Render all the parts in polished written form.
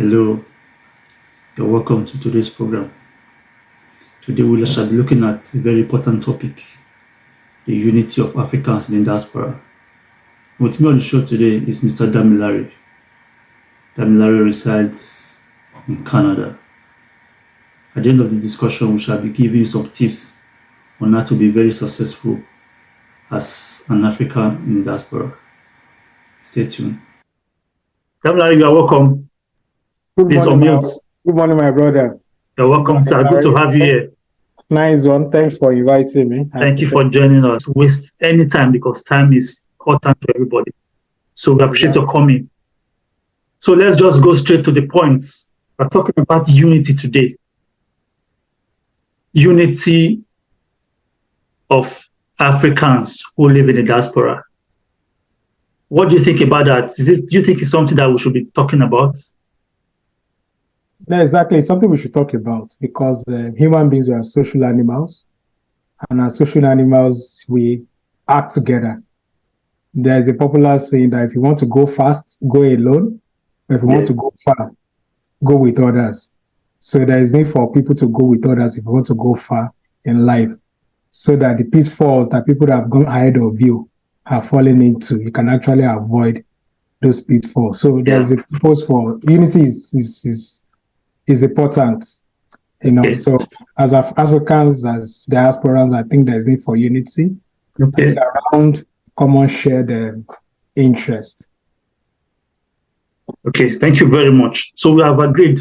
Hello, you're welcome to today's program. Today we shall be looking at a very important topic, the unity of Africans in the diaspora. With me on the show today is Mr. Damilare. Damilare resides in Canada. At the end of the discussion, we shall be giving you some tips on how to be very successful as an African in the diaspora. Stay tuned. Damilare, you are welcome. Please unmute. Good morning, my brother. You're welcome, sir. Good to have you here. Nice one. Thanks for inviting me. Thank you for joining us. Waste any time because time is important to everybody. So we appreciate your coming. So let's just go straight to the points. We're talking about unity today. Unity of Africans who live in the diaspora. What do you think about that? Do you think it's something that we should be talking about? Yeah, exactly. It's something we should talk about because human beings are social animals, and as social animals, we act together. There's a popular saying that if you want to go fast, go alone. If you want to go far, go with others. So there is need for people to go with others if you want to go far in life, so that the pitfalls that people that have gone ahead of you have fallen into, you can actually avoid those pitfalls. So there's a purpose for unity is important, So as Africans, as diasporans, I think there's need for unity. It's around common shared interest. Okay, thank you very much. So we have agreed.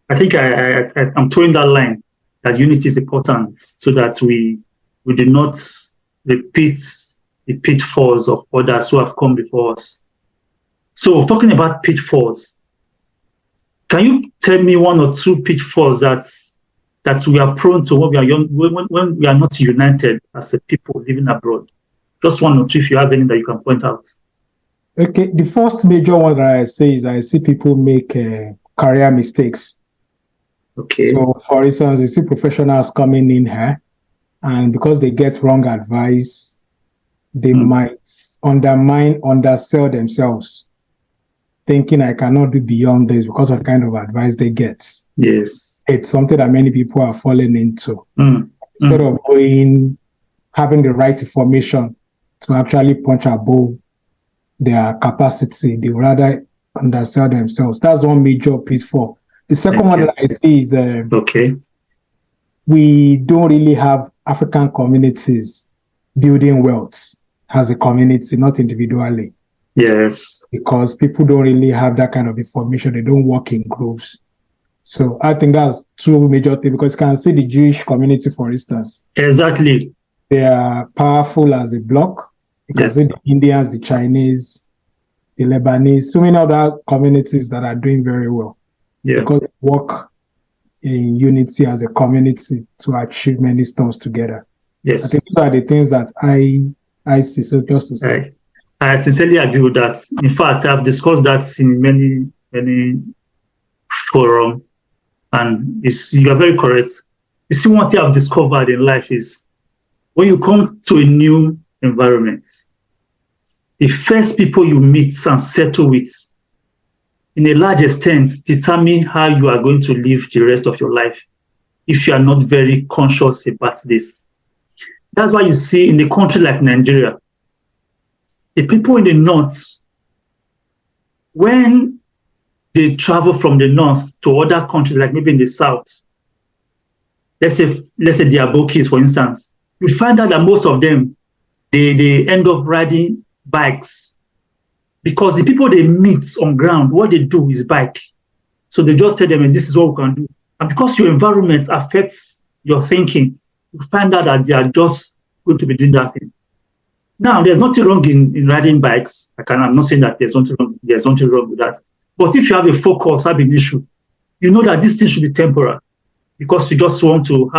I think I'm throwing that line that unity is important so that we do not repeat the pitfalls of others who have come before us. So talking about pitfalls, can you tell me one or two pitfalls that we are prone to when we are young, when we are not united as a people living abroad? Just one or two, if you have any that you can point out. Okay, the first major one that I say is I see people make career mistakes. Okay. So, for instance, you see professionals coming in here, and because they get wrong advice, they might undersell themselves, thinking I cannot do beyond this because of the kind of advice they get. Yes. It's something that many people are falling into. Instead of having the right information to actually punch above their capacity, they rather undersell themselves. That's one major pitfall. The second one that I see is we don't really have African communities building wealth as a community, not individually. Yes. Because people don't really have that kind of information. They don't work in groups. So I think that's two major things, because you can see the Jewish community, for instance. Exactly. They are powerful as a bloc. You can see the Indians, the Chinese, the Lebanese, so many other communities that are doing very well. Yeah. Because they work in unity as a community to achieve many stuff together. Yes. I think those are the things that I see. So just to say. I sincerely agree with that. In fact, I've discussed that in many forums, and you are very correct. You see, one thing I've discovered in life is when you come to a new environment, the first people you meet and settle with, in a large extent, determine how you are going to live the rest of your life if you are not very conscious about this. That's why you see in a country like Nigeria, the people in the north, when they travel from the north to other countries, like maybe in the south, let's say the Abokis, for instance, you find out that most of them, they end up riding bikes, because the people they meet on ground, what they do is bike. So they just tell them, and this is what we can do. And because your environment affects your thinking, you find out that they are just going to be doing that thing. Now, there's nothing wrong in riding bikes. I'm not saying that there's nothing wrong with that. But if you have a focus, have an issue, you know that this thing should be temporary, because you just want to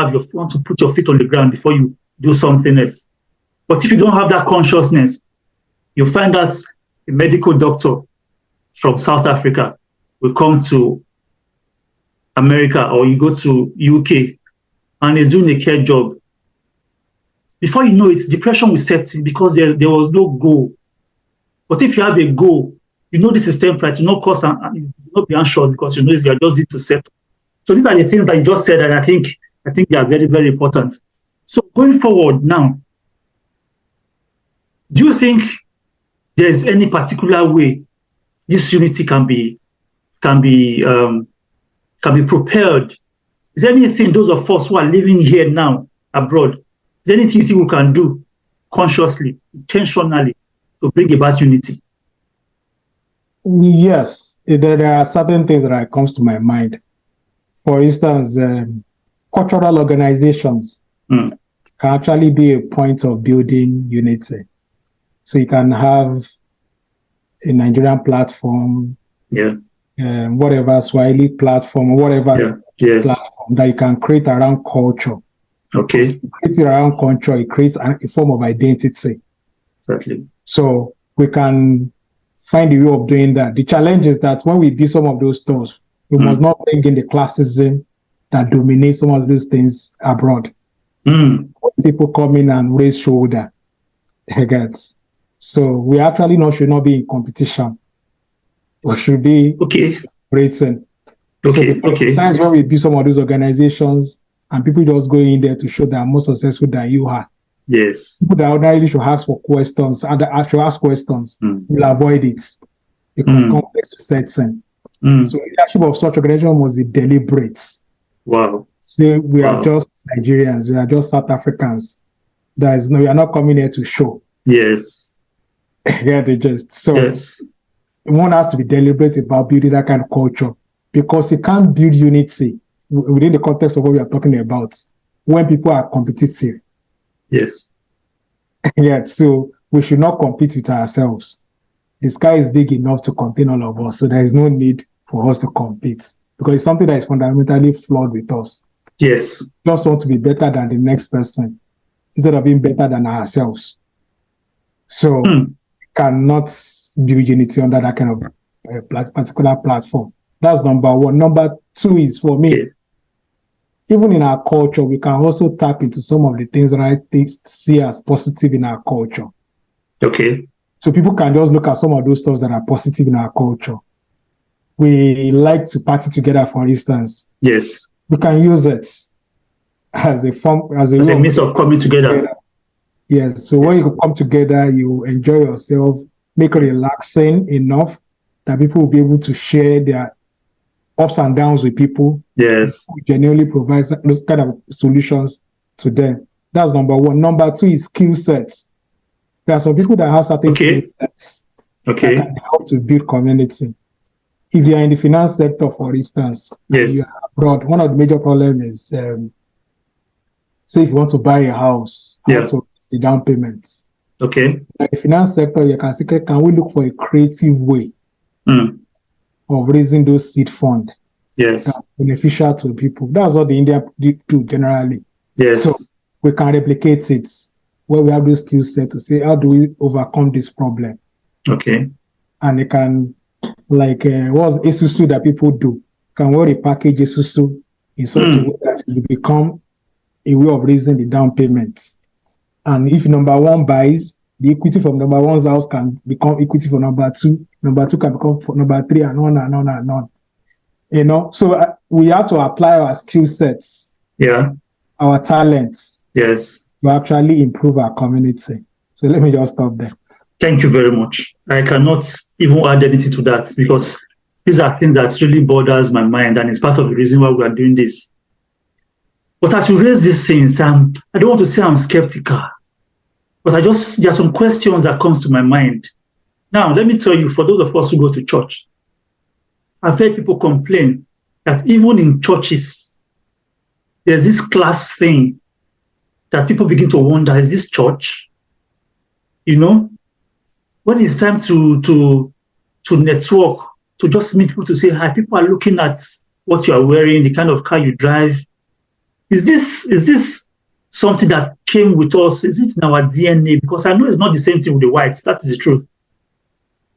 put your feet on the ground before you do something else. But if you don't have that consciousness, you find that a medical doctor from South Africa will come to America, or you go to UK and is doing a care job. Before you know it, depression will set in because there was no goal. But if you have a goal, You know this is temporary. You know, cause and you will not be anxious because you know you are just need to settle. So these are the things that you just said, and I think they are very, very important. So going forward now, do you think there is any particular way this unity can be propelled? Is there anything those of us who are living here now abroad, is there anything you think we can do consciously, intentionally to bring about unity? Yes, there are certain things that comes to my mind. For instance, cultural organizations can actually be a point of building unity. So you can have a Nigerian platform, whatever Swahili platform, whatever platform that you can create around culture. Okay. Creating around culture, it creates a form of identity. Exactly. So we can find a way of doing that. The challenge is that when we do some of those things, we must not bring in the classism that dominates some of those things abroad. People come in and raise shoulder. So we actually should not be in competition. We should be rating. Okay. Times when we do some of those organizations and people just go in there to show that I'm more successful than you are. Yes. People that ordinarily should ask for questions, actually ask questions, will avoid it because complex sets in. So leadership of such organization must be deliberate. Wow. Say we are just Nigerians, we are just South Africans. We are not coming here to show. Yes. One has to be deliberate about building that kind of culture because you can't build unity within the context of what we are talking about when people are competitive. Yes. So we should not compete with ourselves. The sky is big enough to contain all of us, so there is no need for us to compete because it's something that is fundamentally flawed with us. Yes. We just want to be better than the next person instead of being better than ourselves. So cannot build unity under that kind of particular platform. That's number one. Number two is for me, even in our culture, we can also tap into some of the things that I see as positive in our culture. Okay. So people can just look at some of those stuff that are positive in our culture. We like to party together, for instance. Yes. We can use it as a form, as a means of coming together. Yes. So when you come together, you enjoy yourself, make it relaxing enough that people will be able to share their ups and downs with people. Yes. Genuinely provide those kind of solutions to them. That's number one. Number two is skill sets. There are some people that have certain skill sets that can help to build community. If you are in the finance sector, for instance, and you are abroad, one of the major problems is, say if you want to buy a house, how to the down payments. Okay. In the finance sector, you can see, can we look for a creative way of raising those seed funds? Yes. That are beneficial to people. That's what the India do generally. Yes. So we can replicate it where we have those skill set to say, how do we overcome this problem? Okay. And it can, like, what's Isusu that people do? Can we repackage Isusu in such a way that it will become a way of raising the down payments? And if number one buys, the equity from number one's house can become equity for number two can become for number three, and on and on and on. You know, so we have to apply our skill sets, our talents, yes, to actually improve our community. So let me just stop there. Thank you very much. I cannot even add anything to that because these are things that really bothers my mind, and it's part of the reason why we are doing this. But as you raise these things, I don't want to say I'm skeptical, but there are some questions that comes to my mind. Now, let me tell you, for those of us who go to church, I've heard people complain that even in churches, there's this class thing that people begin to wonder, is this church? You know, when it's time to network, to just meet people to say hi, people are looking at what you are wearing, the kind of car you drive. Is this something that came with us? Is it in our DNA? Because I know it's not the same thing with the whites. That is the truth.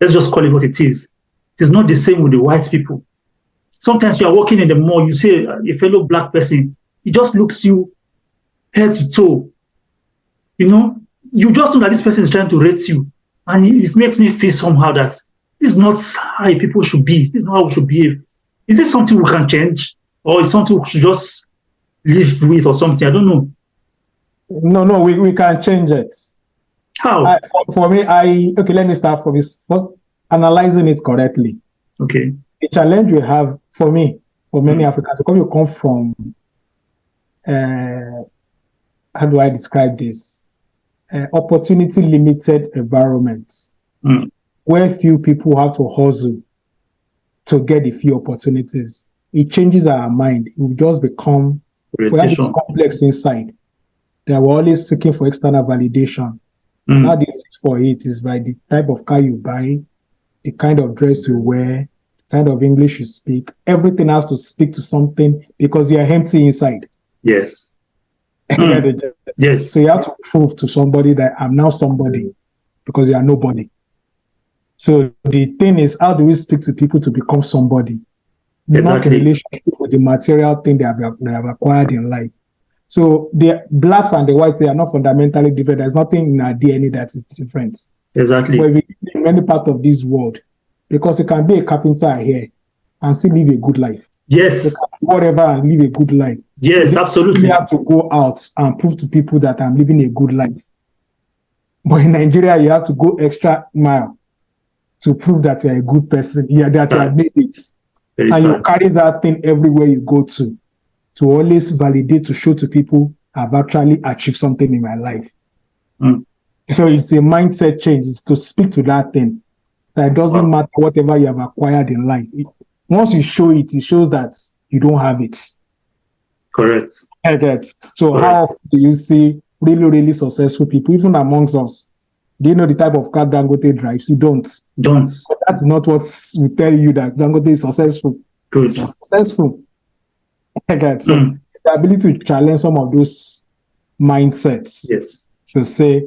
Let's just call it what it is. It is not the same with the white people. Sometimes you are walking in the mall, you see a fellow black person, he just looks you head to toe. You know, you just know that this person is trying to rate you. And it makes me feel somehow that this is not how people should be. This is not how we should behave. Is it something we can change? Or is something we should just live with or something? I don't know. No, we can change it. How? For me, okay, let me start from this. First, analyzing it correctly. Okay. The challenge we have, for me, for many Africans, because you come from, how do I describe this? Opportunity limited environments where few people have to hustle to get the few opportunities. It changes our mind. It will just become, we have this complex inside that we're always seeking for external validation. And how do you seek for it is by the type of car you buy, the kind of dress you wear, the kind of English you speak. Everything has to speak to something because you are empty inside. Yes. Yes. So you have to prove to somebody that I'm now somebody because you are nobody. So the thing is, how do we speak to people to become somebody? Not in relationship with the material thing they have acquired in life. So the blacks and the whites, they are not fundamentally different. There's nothing in our DNA that is different. Exactly. But we live in many parts of this world, because you can be a carpenter here and still live a good life. Yes. You can do whatever and live a good life. Yes, absolutely. You have to go out and prove to people that I'm living a good life. But in Nigeria, you have to go extra mile to prove that you're a good person. Yeah, that you have made it. And you carry that thing everywhere you go to always validate, to show to people I've actually achieved something in my life. So it's a mindset change. It's to speak to that thing. That it doesn't matter whatever you have acquired in life. Once you show it, it shows that you don't have it. Correct. So how often do you see really, really successful people, even amongst us? Do you know the type of car Dangote drives? You don't. But that's not what will tell you that Dangote is successful. Good. It's successful. So the ability to challenge some of those mindsets. Yes. To say,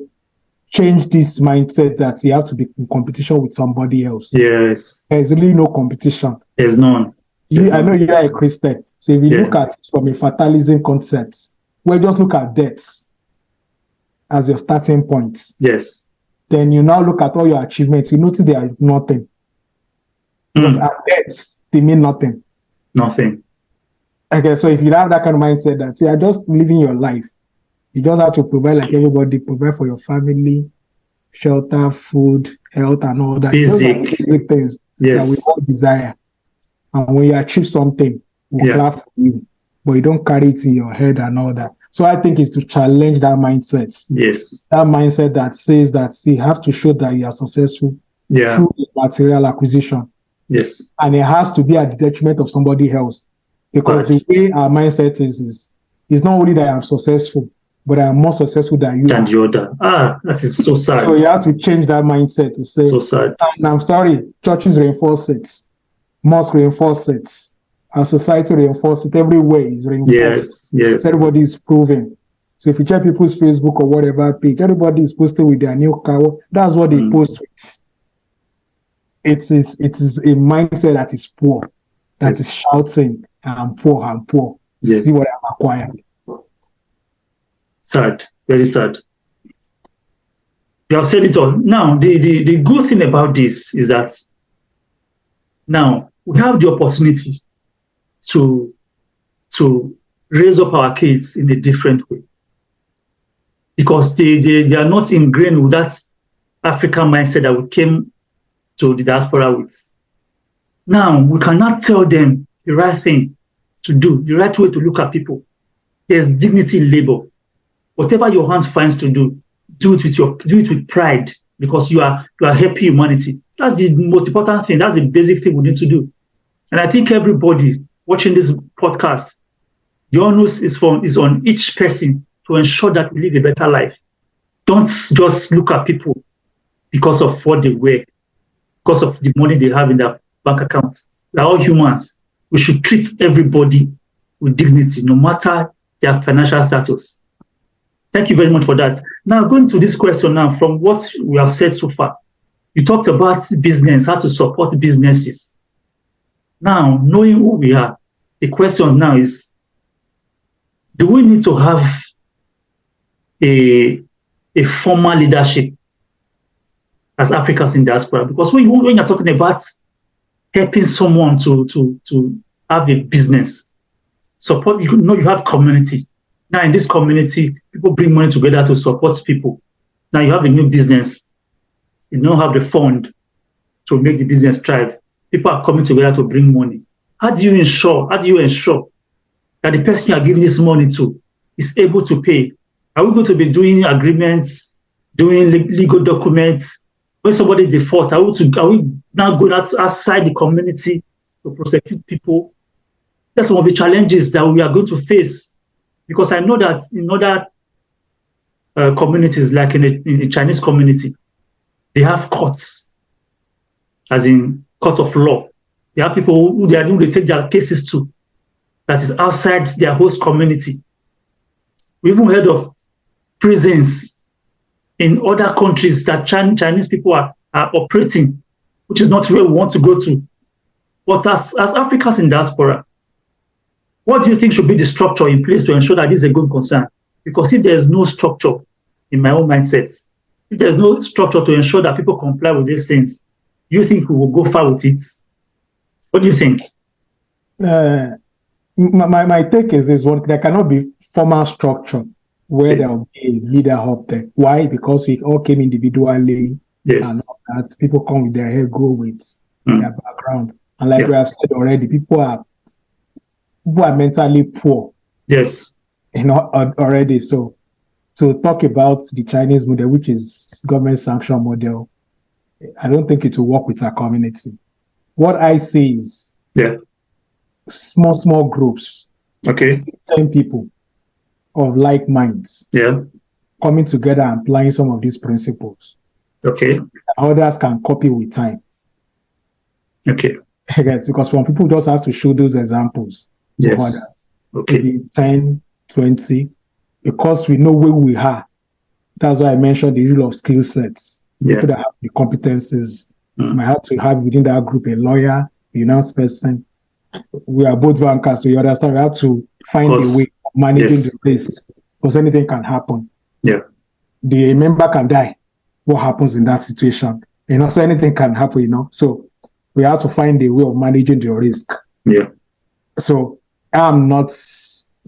change this mindset that you have to be in competition with somebody else. Yes. There's really no competition. There's none. I know you are a Christian. So if you look at it from a fatalism concept, well, just look at deaths as your starting point. Yes. Then you now look at all your achievements. You notice they are nothing. Because at deaths, they mean nothing. Nothing. Okay, so if you have that kind of mindset that you are just living your life, you just have to provide like everybody, provide for your family, shelter, food, health, and all that. Basic things that we all desire. And when you achieve something, we'll clap for you. But you don't carry it in your head and all that. So I think it's to challenge that mindset. Yes. That mindset that says that you have to show that you are successful through material acquisition. Yes. And it has to be at the detriment of somebody else. Because the way our mindset is not only that I'm successful, but I'm more successful than you. Than the other. That is so sad. So you have to change that mindset to say, so sad. And I'm sorry, churches reinforce it, mosques reinforce it, our society reinforces it, everywhere is reinforced. Yes. Everybody is proving. So if you check people's Facebook or whatever page, everybody is posting with their new car. That's what they post with. It is a mindset that is poor, that is shouting, I'm poor. See what I've acquired. Sad, very sad. You have said it all. Now, the good thing about this is that now we have the opportunity to raise up our kids in a different way, because they are not ingrained with that African mindset that we came to the diaspora with. Now, we cannot tell them the right thing to do, the right way to look at people. There's dignity in labor. Whatever your hands finds to do it with pride, because you are helping humanity. That's the most important thing. That's the basic thing we need to do. And I think everybody watching this podcast, the onus is on each person to ensure that we live a better life. Don't just look at people because of what they wear, because of the money they have in their bank account. They're all humans. We should treat everybody with dignity, no matter their financial status. Thank you very much for that. Now, going to this question now, from what we have said so far, you talked about business, how to support businesses. Now, knowing who we are, the question now is, do we need to have a formal leadership as Africans in diaspora? Because when you're talking about helping someone to have a business, support, you know, you have community. Now in this community, people bring money together to support people. Now you have a new business. You don't have the fund to make the business thrive. People are coming together to bring money. How do you ensure that the person you are giving this money to is able to pay? Are we going to be doing agreements, doing legal documents? When somebody defaults, are we now going outside the community to prosecute people? That's one of the challenges that we are going to face. Because I know that in other communities, like in the Chinese community, they have courts, as in court of law. They have people who they take their cases to, that is outside their host community. We even heard of prisons in other countries that Chinese people are operating, which is not where we want to go to. But as Africans in diaspora, what do you think should be the structure in place to ensure that this is a good concern? Because if there's no structure, in my own mindset, if there's no structure to ensure that people comply with these things, do you think we will go far with it? What do you think? My take is this one: there cannot be formal structure where there will be a leader up there. Why? Because we all came individually, and all that. People come with their head, go with their background, and like we have said already, people are mentally poor. Yes, already. So to talk about the Chinese model, which is government sanctioned model, I don't think it will work with our community. What I see is small groups, 10 people of like minds, coming together and applying some of these principles. Others can copy with time. Because some people just have to show those examples to others. Maybe 10, 20, because we know where we are. That's why I mentioned the rule of skill sets. People that have the competencies. Might have to have within that group a lawyer, a finance person. We are both bankers, so you understand we have to find a way of managing the risk, because anything can happen. The member can die. What happens in that situation? So anything can happen, So we have to find a way of managing the risk. So I'm not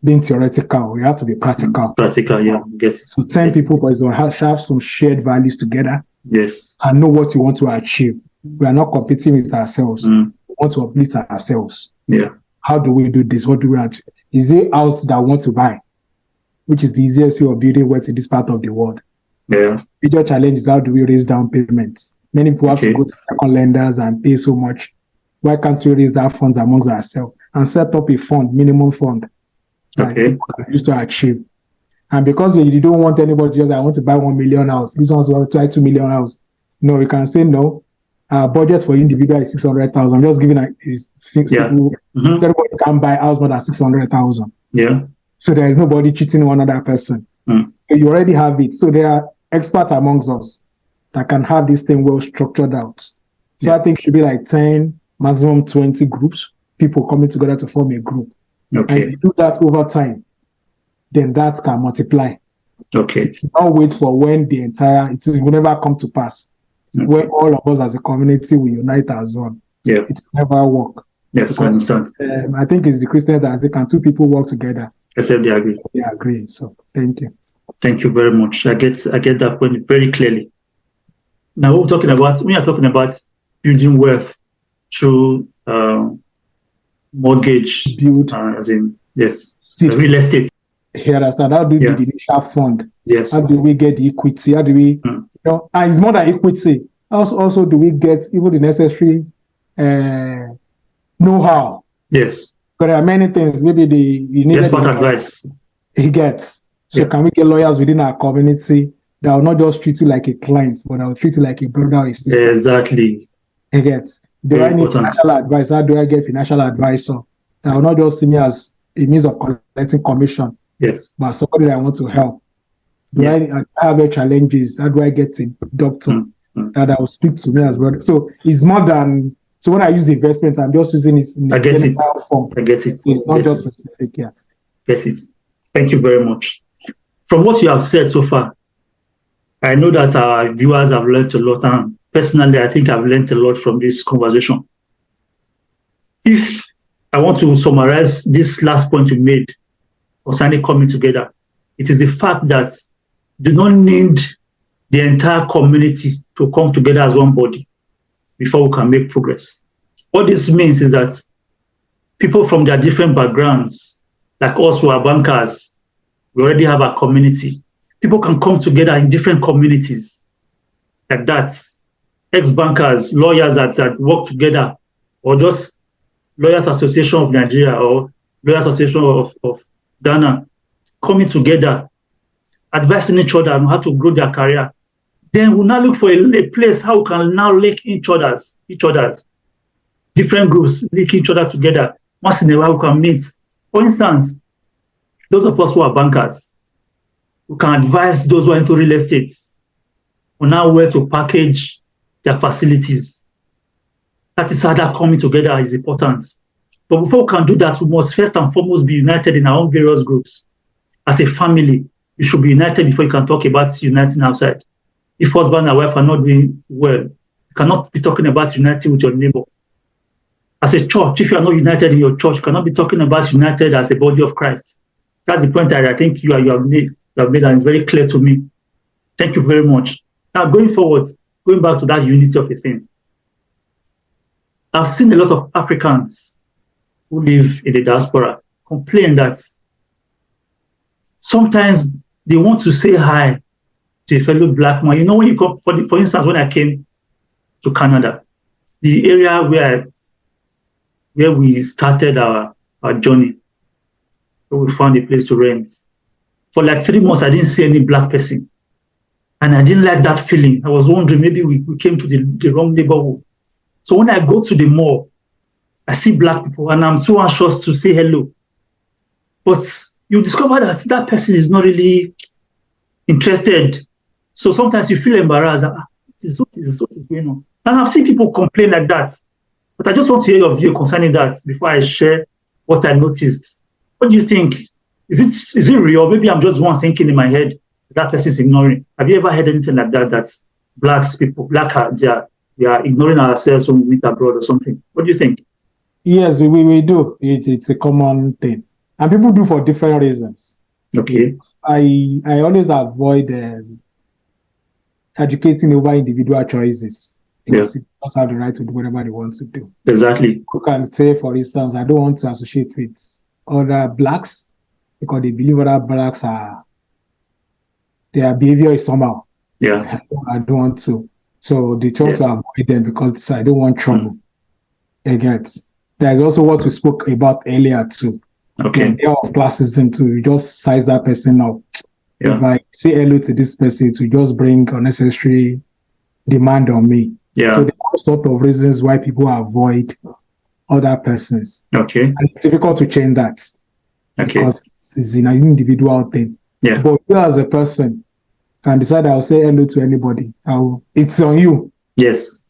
being theoretical. We have to be practical. Get it. So 10 people, but have some shared values together. And know what you want to achieve. We are not competing with ourselves. We want to uplift ourselves. How do we do this? What do we have? Is it house that we want to buy? Which is the easiest way of building wealth in this part of the world. Major challenge is how do we raise down payments? Many people have to go to second lenders and pay so much. Why can't we raise that funds amongst ourselves and set up a fund, minimum fund, that people can use to achieve? And because you don't want anybody just, I want to buy 1 million house, this one's want to buy 2 million house. No, we can say no. Our budget for individual is 600,000. I'm just giving everybody can buy house more than 600,000. So there is nobody cheating one other person. You already have it. So there are experts amongst us that can have this thing well structured out. So I think it should be like 10, maximum 20 groups, people coming together to form a group. And if you do that over time, then that can multiply. Don't wait for when it will never come to pass. When all of us as a community will unite as one. It will never work. Yes, I understand. I think it's the Christians that say, can two people work together? Except they agree. They agree. So thank you. Thank you very much. I get that point very clearly. Now we are talking about building wealth through mortgage, as in real estate. Here, understand. How do we get the initial fund? How do we get the equity? How do we, and it's more than equity. Also, do we get even the necessary know-how? But there are many things. Maybe you need expert advice. He gets. So can we get lawyers within our community that will not just treat you like a client, but that will treat you like a brother or a sister? Exactly. He gets. Do I need financial advice? How do I get financial advisor that will not just see me as a means of collecting commission? But somebody that I want to help. Do I have challenges? How do I get a doctor that will speak to me as brother? So it's more than. So when I use the investment, I'm just using it in a general form. I get it. So it's not just specific. Get it. Thank you very much. From what you have said so far, I know that our viewers have learned a lot, and personally, I think I've learned a lot from this conversation. If I want to summarize this last point you made concerning coming together, it is the fact that you do not need the entire community to come together as one body before we can make progress. What this means is that people from their different backgrounds, like us who are bankers, we already have a community. People can come together in different communities like that. Ex-bankers, lawyers that work together, or just Lawyers Association of Nigeria or Lawyers Association of Ghana, coming together, advising each other on how to grow their career. Then we'll now look for a place how we can now link each other's different groups, link each other together. Once in a while we can meet. For instance, those of us who are bankers, we can advise those who are into real estate on how where to package their facilities. That is how that coming together is important. But before we can do that, we must first and foremost be united in our own various groups. As a family, you should be united before you can talk about uniting outside. If husband and wife are not doing well, you cannot be talking about uniting with your neighbor. As a church, if you are not united in your church, you cannot be talking about united as a body of Christ. That's the point that I think you have made, and it's very clear to me. Thank you very much. Now, going forward, going back to that unity of a thing, I've seen a lot of Africans who live in the diaspora complain that sometimes they want to say hi to a fellow black man. You know, when you come, for instance, when I came to Canada, the area where we started our journey, where we found a place to rent, for like 3 months, I didn't see any black person. And I didn't like that feeling. I was wondering, maybe we came to the wrong neighborhood. So when I go to the mall, I see black people and I'm so anxious to say hello. But you discover that that person is not really interested. So sometimes you feel embarrassed. What is going on? And I've seen people complain like that. But I just want to hear your view concerning that before I share what I noticed. What do you think? Is it real? Maybe I'm just one thinking in my head that person is ignoring. Have you ever heard anything like that? That black we are ignoring ourselves when we meet abroad or something. What do you think? Yes, we do. It's a common thing, and people do for different reasons. Okay. I always avoid educating over individual choices, because people just have the right to do whatever they want to do. Exactly. You can say, for instance, I don't want to associate with other blacks because they believe other blacks their behavior is somehow. Yeah. I don't want to. So they try to avoid them because I don't want trouble. There's also what we spoke about earlier too. Okay. The of classism too. You just size that person up. Yeah. If I say hello to this person, to just bring unnecessary demand on me. Yeah. So there are all sorts of reasons why people avoid other persons. Okay. And it's difficult to change that. Okay. Because it's an individual thing. Yeah. But you as a person can decide I'll say hello to anybody. It's on you. Yes.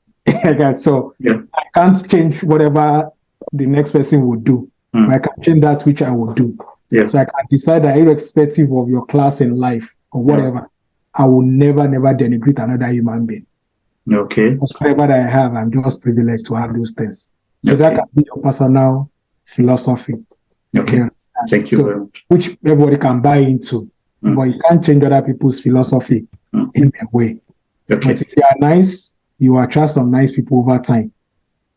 So I can't change whatever the next person would do. But I can change that which I would do. Yeah. So I can decide that irrespective of your class in life or whatever, I will never denigrate another human being. Okay. Because whatever that I have, I'm just privileged to have those things. So that can be your personal philosophy. Okay. Thank you very much. Which everybody can buy into. But you can't change other people's philosophy in a way. Okay. But if you are nice, you attract some nice people over time.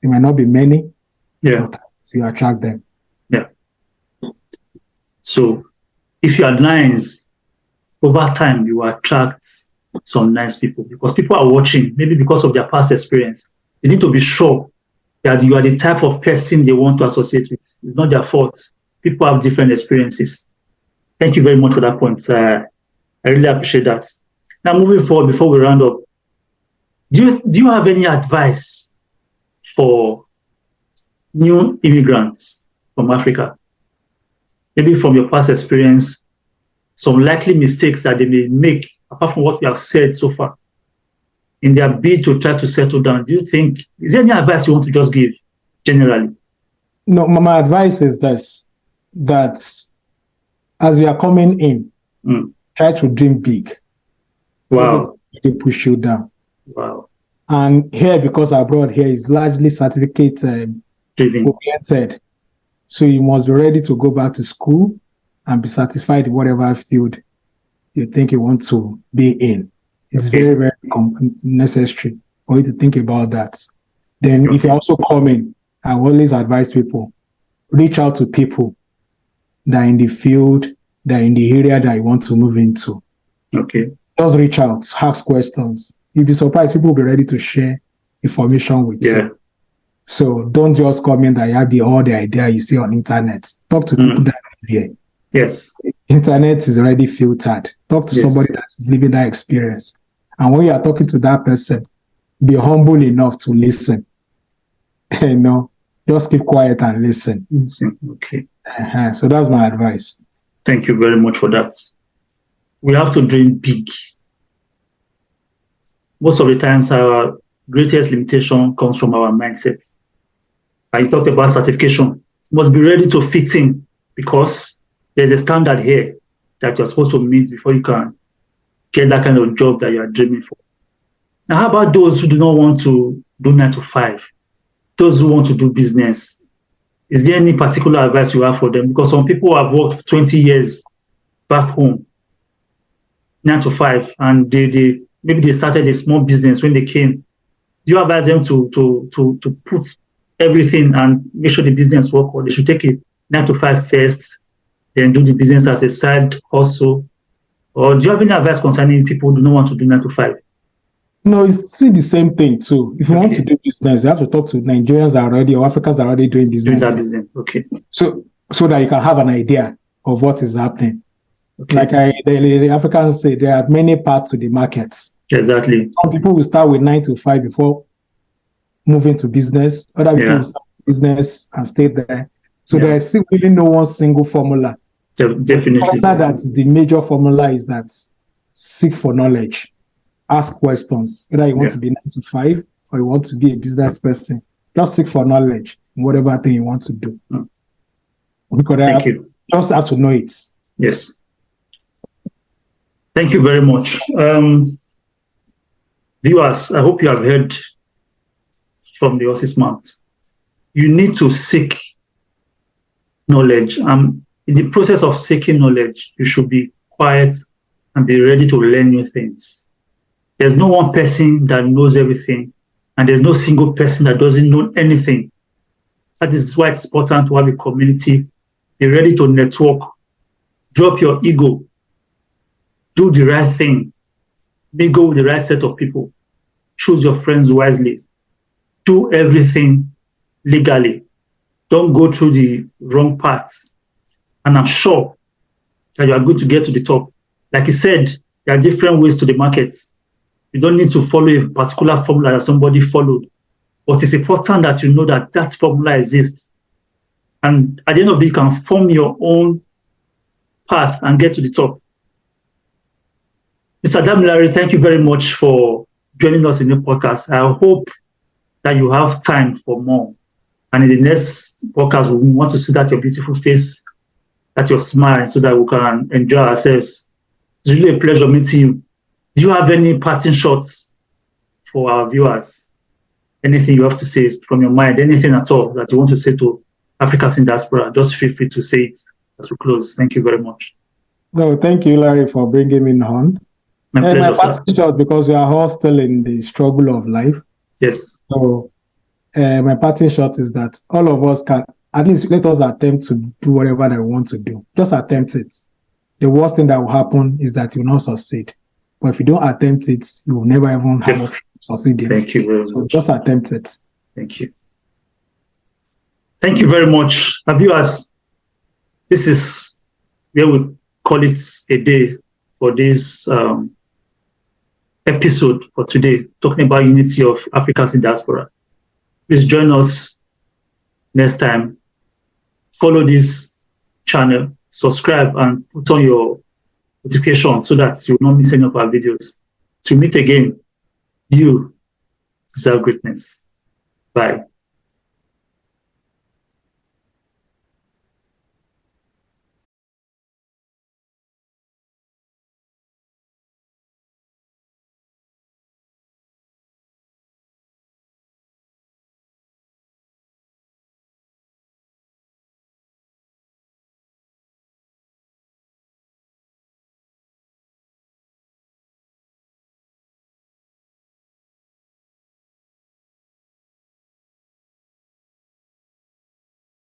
There might not be many, but you attract them. Yeah. So if you are nice, over time you attract some nice people because people are watching, maybe because of their past experience. They need to be sure that you are the type of person they want to associate with. It's not their fault. People have different experiences. Thank you very much for that point. I really appreciate that. Now, moving forward, before we round up, do you have any advice for new immigrants from Africa? Maybe from your past experience, some likely mistakes that they may make, apart from what we have said so far, in their bid to try to settle down. Do you think, is there any advice you want to just give generally? No, my advice is this, that as you are coming in, try to dream big. Wow. they push you down. Wow. And here, because abroad here is largely certificate oriented, so you must be ready to go back to school and be certified in whatever field you think you want to be in. It's very, very necessary for you to think about that. Then if you're also coming, I always advise people, reach out to people that are in the field, that are in the area that you want to move into. Okay. Just reach out, ask questions. You'll be surprised, people will be ready to share information with you. So don't just comment that you have all the idea you see on internet. Talk to people that are here. Yes. Internet is already filtered. Talk to somebody that is living that experience. And when you are talking to that person, be humble enough to listen. Just keep quiet and listen. Okay. So that's my advice. Thank you very much for that. We have to dream big. Most of the times, our greatest limitation comes from our mindset. I talked about certification. You must be ready to fit in because there's a standard here that you're supposed to meet before you can get that kind of job that you are dreaming for. Now, how about those who do not want to do 9 to 5? Those who want to do business? Is there any particular advice you have for them? Because some people have worked 20 years back home, 9 to 5, and maybe they started a small business when they came. Do you advise them to put everything and make sure the business work, or they should take it 9 to 5 first, then do the business as a side hustle? Or do you have any advice concerning people who do not want to do 9 to 5? No, it's still the same thing too. If you want to do business, you have to talk to Nigerians that are already or Africans that are already doing business. Okay. So that you can have an idea of what is happening. Okay. Like the Africans say, there are many paths to the markets. Exactly. Some people will start with 9 to 5 before moving to business. Other people will start with business and stay there. So there is really no one single formula. Definitely. The formula that is the major formula is that seek for knowledge. Ask questions. Whether you want to be 9 to 5 or you want to be a business person, just seek for knowledge in whatever thing you want to do. Because you just have to know it. Yes. Thank you very much. Viewers, I hope you have heard from the horse's mouth. You need to seek knowledge. In the process of seeking knowledge, you should be quiet and be ready to learn new things. There's no one person that knows everything, and there's no single person that doesn't know anything. That is why it's important to have a community. Be ready to network. Drop your ego. Do the right thing. Go with the right set of people. Choose your friends wisely. Do everything legally. Don't go through the wrong paths. And I'm sure that you are going to get to the top. Like he said, there are different ways to the market. You don't need to follow a particular formula that somebody followed. But it's important that you know that that formula exists. And at the end of it, you can form your own path and get to the top. Mr. Damilare, thank you very much for joining us in the podcast. I hope that you have time for more. And in the next podcast, we want to see that your beautiful face, that your smile, so that we can enjoy ourselves. It's really a pleasure meeting you. Do you have any parting shots for our viewers? Anything you have to say from your mind, anything at all that you want to say to Africans in Diaspora, just feel free to say it as we close. Thank you very much. No, thank you, Larry, for bringing me on. My pleasure, my parting shot, because we are all still in the struggle of life. Yes. So my parting shot is that all of us can, at least let us attempt to do whatever I want to do. Just attempt it. The worst thing that will happen is that you will not succeed. But if you don't attempt it, you will never even have succeed. Thank you very much. Just attempt it. Thank you. Thank you very much. Viewers, this is where we call it a day for this episode for today, talking about unity of Africans in Diaspora. Please join us next time. Follow this channel, subscribe, and put on your notification so that you will not miss any of our videos. To meet again, you deserve greatness. Bye.